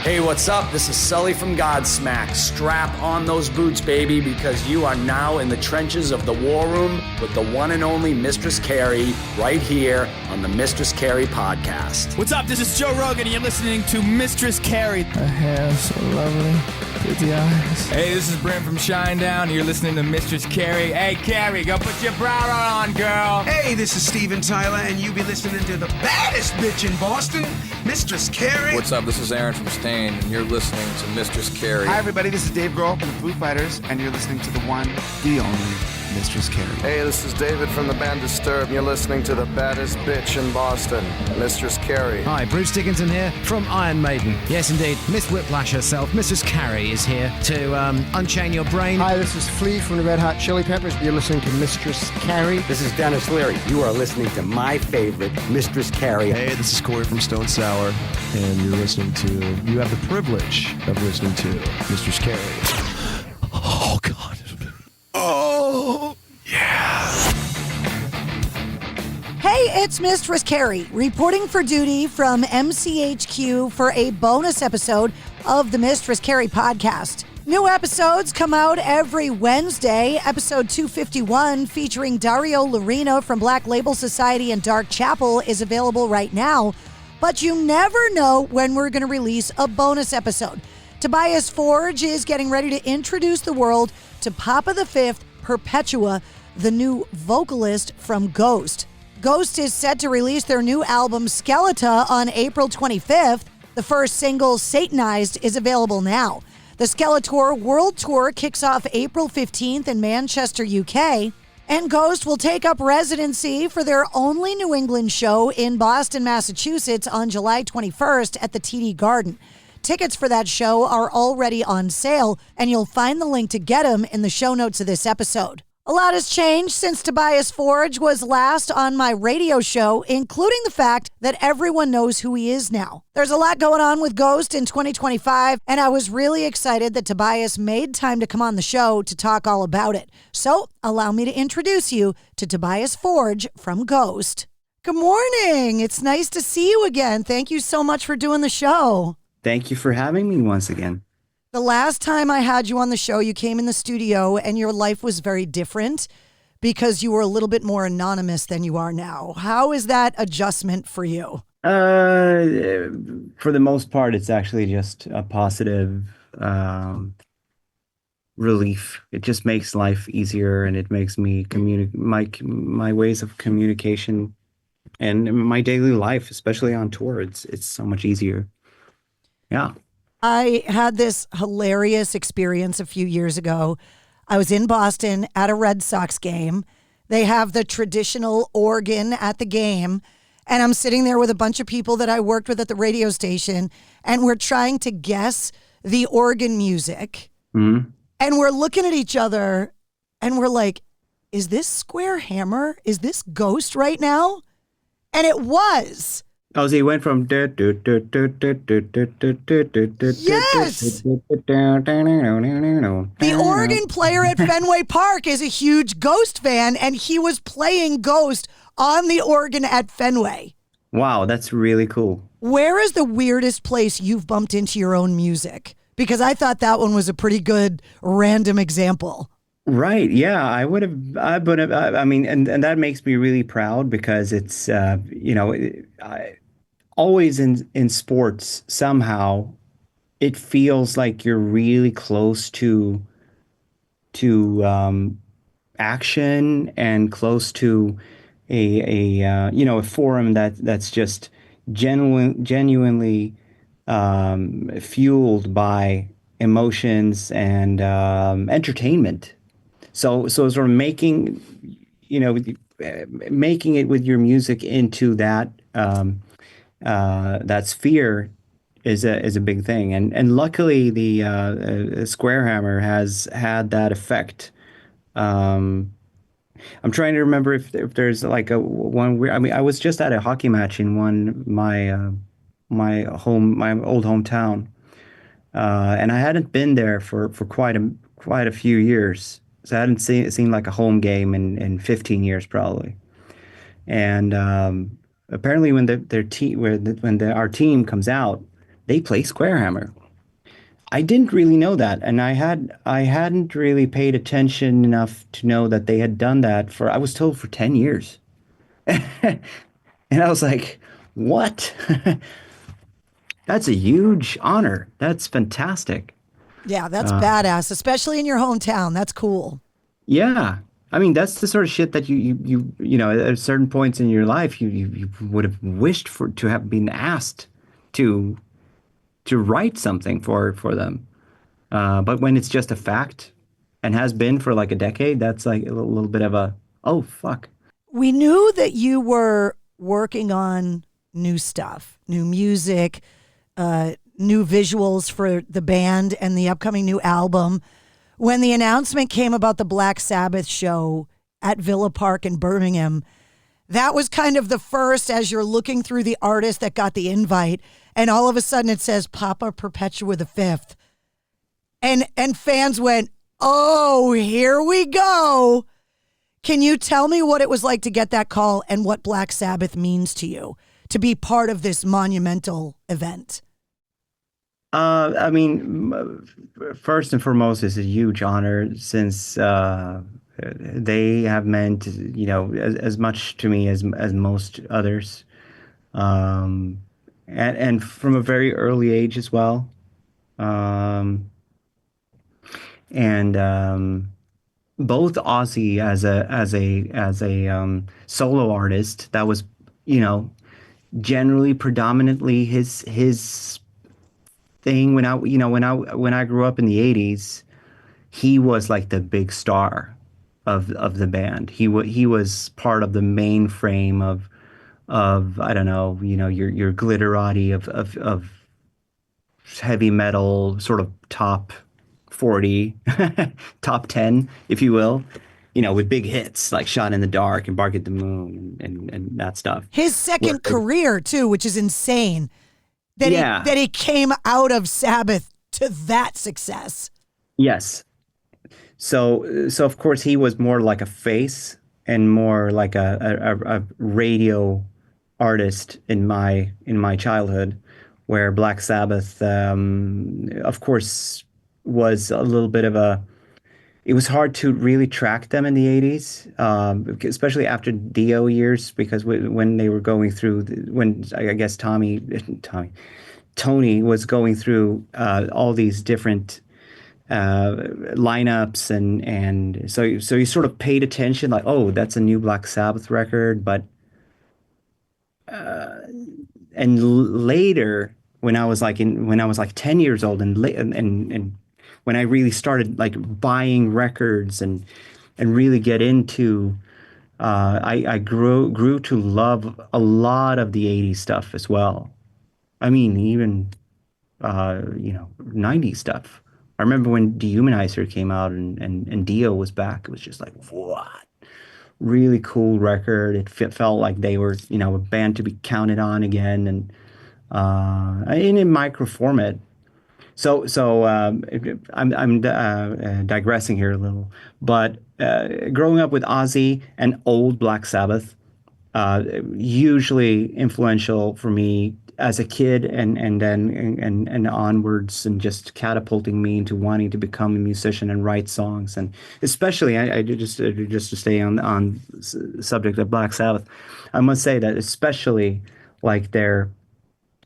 Hey, what's up? This is Sully from Godsmack. Strap on those boots, baby, because you are now in the trenches of the war room with the one and only Mistress Carrie right here on the Mistress Carrie podcast. What's up? This is Joe Rogan, and you're listening to Mistress Carrie. Her hair so lovely, pretty eyes. Hey, this is Brent from Shinedown, and you're listening to Mistress Carrie. Hey, Carrie, go put your bra on, girl. Hey, this is Steven Tyler, and you be listening to the baddest bitch in Boston, Mistress Carrie. What's up? This is Aaron from Stain, and you're listening to Mistress Carrie. Hi, everybody. This is Dave Grohl from the Foo Fighters, and you're listening to the one, the only Mistress Carrie. Hey, this is David from the band Disturbed, and you're listening to the baddest bitch in Boston, Mistress Carrie. Hi, Bruce Dickinson here from Iron Maiden. Yes, indeed, Miss Whiplash herself, Mistress Carrie, is here to unchain your brain. Hi, this is Flea from the Red Hot Chili Peppers. You're listening to Mistress Carrie. This is Dennis Leary. You are listening to my favorite, Mistress Carrie. Hey, this is Corey from Stone Sour, and you have the privilege of listening to Mistress Carrie. Oh, God. Oh, yeah. Hey, it's Mistress Carrie, reporting for duty from MCHQ for a bonus episode of the Mistress Carrie podcast. New episodes come out every Wednesday. Episode 251, featuring Dario Lorena from Black Label Society and Dark Chapel, is available right now. But you never know when we're going to release a bonus episode. Tobias Forge is getting ready to introduce the world to Papa V Perpetua, the new vocalist from Ghost. Ghost is set to release their new album Skeleta on April 25th. The first single, Satanized, is available now. The Skeletor World Tour kicks off April 15th in Manchester, UK. And Ghost will take up residency for their only New England show in Boston, Massachusetts on July 21st at the TD Garden. Tickets for that show are already on sale, and you'll find the link to get them in the show notes of this episode. A lot has changed since Tobias Forge was last on my radio show, including the fact that everyone knows who he is now. There's a lot going on with Ghost in 2025, and I was really excited that Tobias made time to come on the show to talk all about it. So allow me to introduce you to Tobias Forge from Ghost. Good morning. It's nice to see you again. Thank you so much for doing the show. Thank you for having me once again. The last time I had you on the show, you came in the studio and your life was very different because you were a little bit more anonymous than you are now. How is that adjustment for you? For the most part, it's actually just a positive relief. It just makes life easier, and it makes me my ways of communication and my daily life, especially on tour. It's so much easier. Yeah. I had this hilarious experience a few years ago. I was in Boston at a Red Sox game. They have the traditional organ at the game. And I'm sitting there with a bunch of people that I worked with at the radio station. And we're trying to guess the organ music. Mm-hmm. And we're looking at each other and we're like, is this Square Hammer? Is this Ghost right now? And it was. Oh, so he went from yes. The organ player at Fenway Park is a huge Ghost fan, and he was playing Ghost on the organ at Fenway. Wow, that's really cool. Where is the weirdest place you've bumped into your own music? Because I thought that one was a pretty good random example. Right. Yeah, I would have. I mean, and that makes me really proud because it's, always in sports, somehow it feels like you're really close to action and close to a forum that's just genuinely fueled by emotions and entertainment. So sort of making it with your music into that that sphere is a big thing, and luckily the Square Hammer has had that effect. I'm trying to remember if there's like a one where, I mean, I was just at a hockey match in my old hometown, and I hadn't been there for quite a few years. So I hadn't seen like a home game in 15 years probably. And apparently when our team comes out, they play Squarehammer. I didn't really know that, and I hadn't really paid attention enough to know that they had done that for, I was told, for 10 years. And I was like, what? That's a huge honor. That's fantastic. Yeah, that's badass, especially in your hometown. That's cool. Yeah. I mean, that's the sort of shit that you know, at certain points in your life, you would have wished for to have been asked to write something for them. But when it's just a fact and has been for like a decade, that's like a little bit of a, oh, fuck. We knew that you were working on new stuff, new music, new visuals for the band and the upcoming new album. When the announcement came about the Black Sabbath show at Villa Park in Birmingham, that was kind of the first, as you're looking through the artist that got the invite, and all of a sudden it says Papa Perpetua the Fifth. And fans went, oh, here we go. Can you tell me what it was like to get that call and what Black Sabbath means to you, to be part of this monumental event? I mean, first and foremost, it's a huge honor since they have meant, you know, as much to me as most others, and from a very early age as well, and both Ozzy as a solo artist, that was, you know, generally predominantly his thing. When I grew up in the 80s, he was like the big star of the band. He was part of the mainframe of I don't know, you know, your glitterati of heavy metal, sort of top 40, top 10, if you will, you know, with big hits like Shot in the Dark and Bark at the Moon and that stuff. His second career too, which is insane. That he came out of Sabbath to that success. Yes. So of course he was more like a face and more like a radio artist in my childhood, where Black Sabbath, of course, was a little bit of a. It was hard to really track them in the 80s, especially after Dio years, because when they were going through, when I guess Tony was going through all these different lineups, and so you sort of paid attention, like, oh, that's a new Black Sabbath record, but later when I was like 10 years old and when I really started like buying records and really get into, I grew to love a lot of the 80s stuff as well. I mean, even, you know, 90s stuff. I remember when Dehumanizer came out and Dio was back. It was just like, what? Really cool record. It felt like they were, you know, a band to be counted on again, and in micro format. So I'm digressing here a little, but growing up with Ozzy and old Black Sabbath, hugely influential for me as a kid, and then onwards, and just catapulting me into wanting to become a musician and write songs, and especially I just to stay on subject of Black Sabbath, I must say that especially like their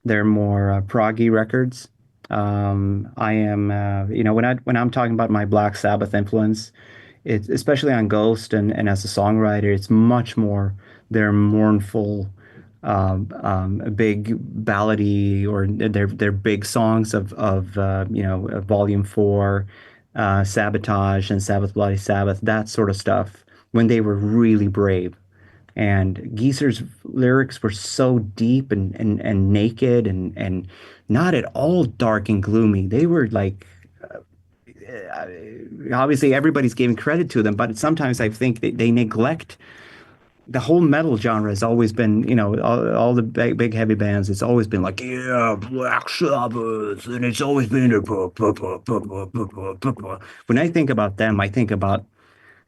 more proggy records. I am, you know, when I'm talking about my Black Sabbath influence, it's especially on Ghost and as a songwriter, it's much more their mournful, big ballady, or their big songs of you know, Volume 4, Sabotage and Sabbath Bloody Sabbath, that sort of stuff, when they were really brave. And Geeser's lyrics were so deep and naked and not at all dark and gloomy. They were like, obviously everybody's giving credit to them, but sometimes I think they neglect the whole metal genre. Has always been, you know, all the big heavy bands. It's always been like, yeah, Black Sabbath, and it's always been a. When I think about them, I think about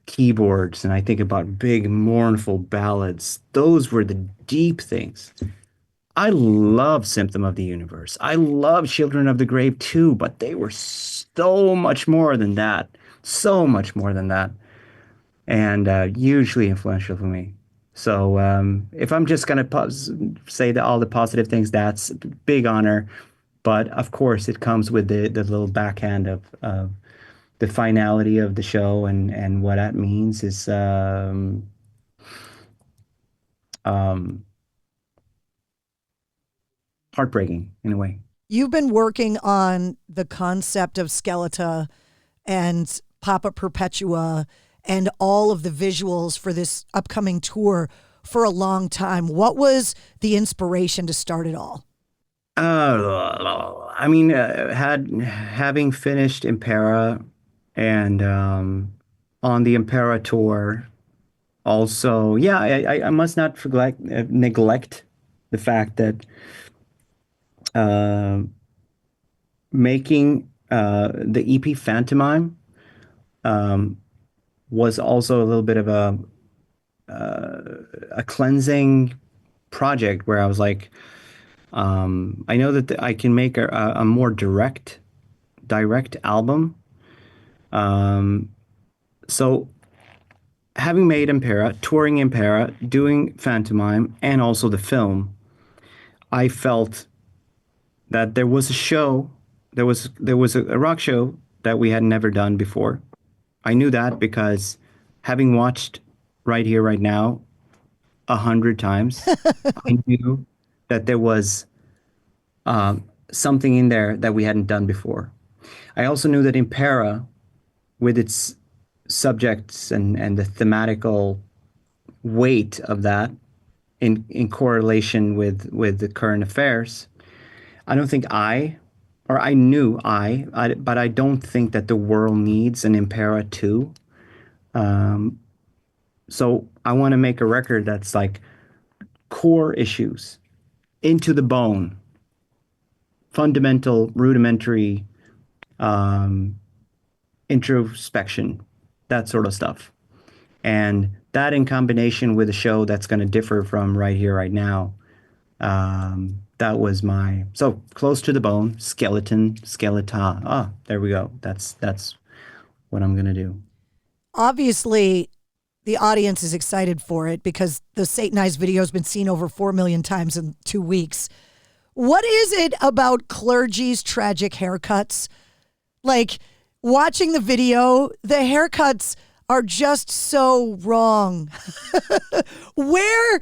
keyboards, and I think about big mournful ballads. Those were the deep things. I love Symptom of the Universe. I love Children of the Grave too, but they were so much more than that. So much more than that. And hugely influential for me. So if I'm just going to say all the positive things, that's a big honor. But of course, it comes with the little backhand of the finality of the show, and what that means is um, heartbreaking in a way. You've been working on the concept of Skeleta and Papa Perpetua and all of the visuals for this upcoming tour for a long time. What was the inspiration to start it all? I mean, having finished Impera and on the Impera tour, also, yeah, I must not neglect the fact that making the EP Phantomime was also a little bit of a cleansing project where I was like, I know that I can make a more direct album. So having made Impera, touring Impera, doing Phantomime, and also the film, I felt that there was a show, there was a rock show that we had never done before. I knew that because having watched Right Here, Right Now 100 times, I knew that there was something in there that we hadn't done before. I also knew that Impera, with its subjects and the thematical weight of that in correlation with the current affairs, I don't think but I don't think that the world needs an Impera 2. So I want to make a record that's like core issues, into the bone, fundamental, rudimentary introspection, that sort of stuff. And that in combination with a show that's going to differ from Right Here, Right Now, that was so close to the bone, skeleton, skeleta. Ah, there we go. That's what I'm going to do. Obviously, the audience is excited for it because the Satanized video has been seen over 4 million times in 2 weeks. What is it about clergy's tragic haircuts? Like, watching the video, the haircuts are just so wrong. Why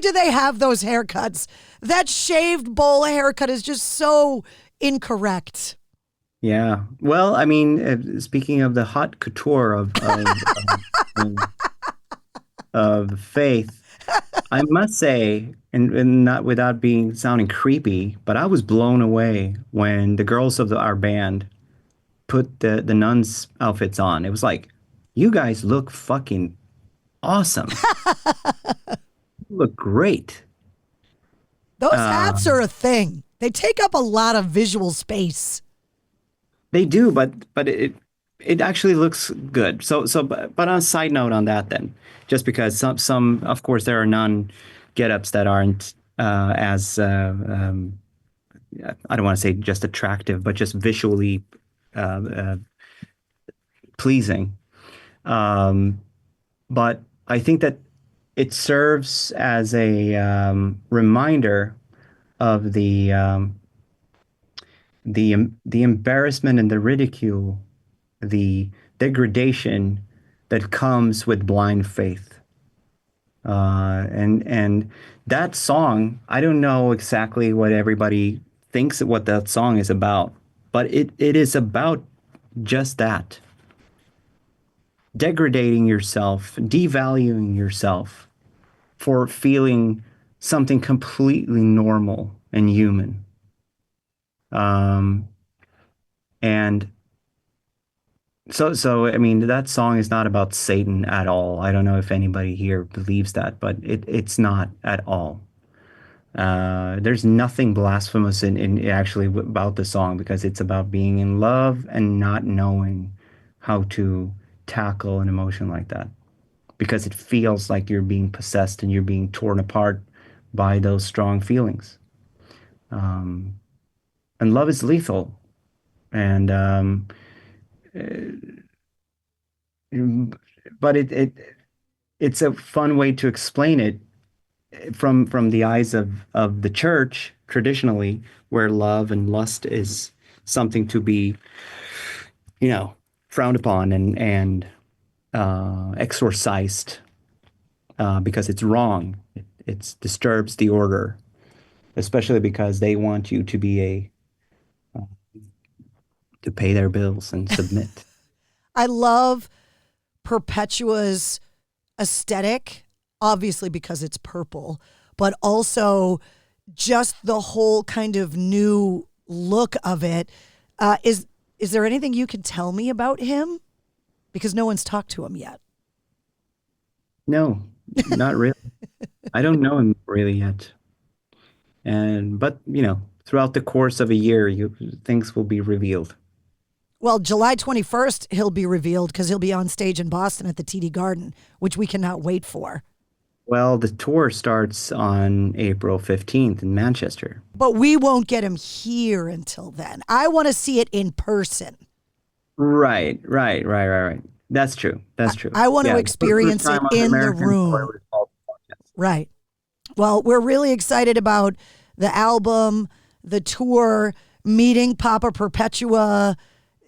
do they have those haircuts? That shaved bowl haircut is just so incorrect. Yeah. Well, I mean, speaking of the haute couture of faith, I must say, and not without sounding creepy, but I was blown away when the girls of our band put the nuns' outfits on. It was like, you guys look fucking awesome. You look great. Those hats are a thing. They take up a lot of visual space. They do, but it actually looks good. But on a side note on that, then, just because some of course there are nun get-ups that aren't as I don't want to say just attractive, but just visually pleasing. But I think that it serves as a reminder of the embarrassment and the ridicule, the degradation that comes with blind faith. And that song, I don't know exactly what everybody thinks what that song is about, but it is about just that. Degrading yourself, devaluing yourself for feeling something completely normal and human. And so I mean, that song is not about Satan at all. I don't know if anybody here believes that, but it's not at all. There's nothing blasphemous in actually about the song, because it's about being in love and not knowing how to tackle an emotion like that, because it feels like you're being possessed and you're being torn apart by those strong feelings. And love is lethal. And but it's a fun way to explain it from the eyes of the church traditionally, where love and lust is something to be, frowned upon and exorcised because it's wrong. It disturbs the order, especially because they want you to be to pay their bills and submit. I love Perpetua's aesthetic, obviously because it's purple, but also just the whole kind of new look of it. Is there anything you can tell me about him? Because no one's talked to him yet. No, not really. I don't know him really yet. But throughout the course of a year, things will be revealed. Well, July 21st, he'll be revealed because he'll be on stage in Boston at the TD Garden, which we cannot wait for. Well, the tour starts on April 15th in Manchester. But we won't get him here until then. I want to see it in person. Right. That's true. I want to experience it in the room. Right. Well, we're really excited about the album, the tour, meeting Papa Perpetua.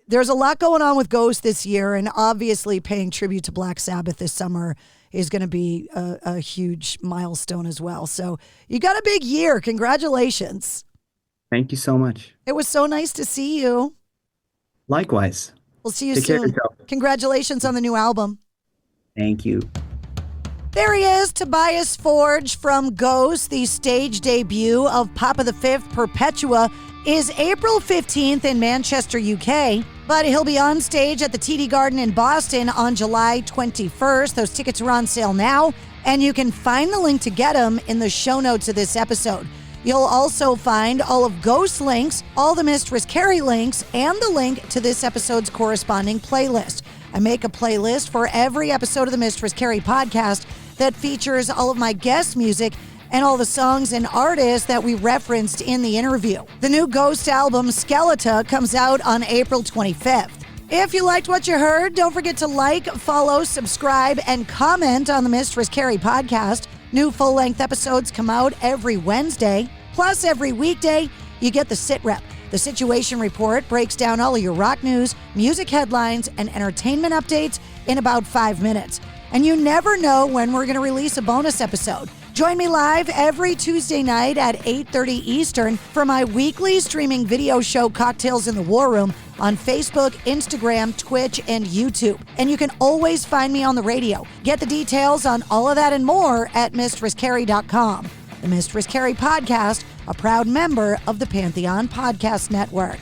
There's a lot going on with Ghost this year, and obviously paying tribute to Black Sabbath this summer is going to be a huge milestone as well. So you got a big year. Congratulations. Thank you so much. It was so nice to see you. Likewise. We'll see you Take care of soon. yourself. Congratulations on the new album. Thank you. There he is, Tobias Forge from Ghost. The stage debut of Papa V Perpetua is April 15th in Manchester, UK. But he'll be on stage at the TD Garden in Boston on July 21st. Those tickets are on sale now, and you can find the link to get them in the show notes of this episode. You'll also find all of Ghost's links, all the Mistress Carrie links, and the link to this episode's corresponding playlist. I make a playlist for every episode of the Mistress Carrie podcast that features all of my guest music and all the songs and artists that we referenced in the interview. The new Ghost album, Skeleta, comes out on April 25th. If you liked what you heard, don't forget to like, follow, subscribe, and comment on the Mistress Carrie podcast. New full-length episodes come out every Wednesday. Plus, every weekday, you get the Sit Rep. The Situation Report breaks down all of your rock news, music headlines, and entertainment updates in about 5 minutes. And you never know when we're going to release a bonus episode. Join me live every Tuesday night at 8:30 Eastern for my weekly streaming video show, Cocktails in the War Room, on Facebook, Instagram, Twitch, and YouTube. And you can always find me on the radio. Get the details on all of that and more at mistresscarrie.com. The Mistress Carrie Podcast, a proud member of the Pantheon Podcast Network.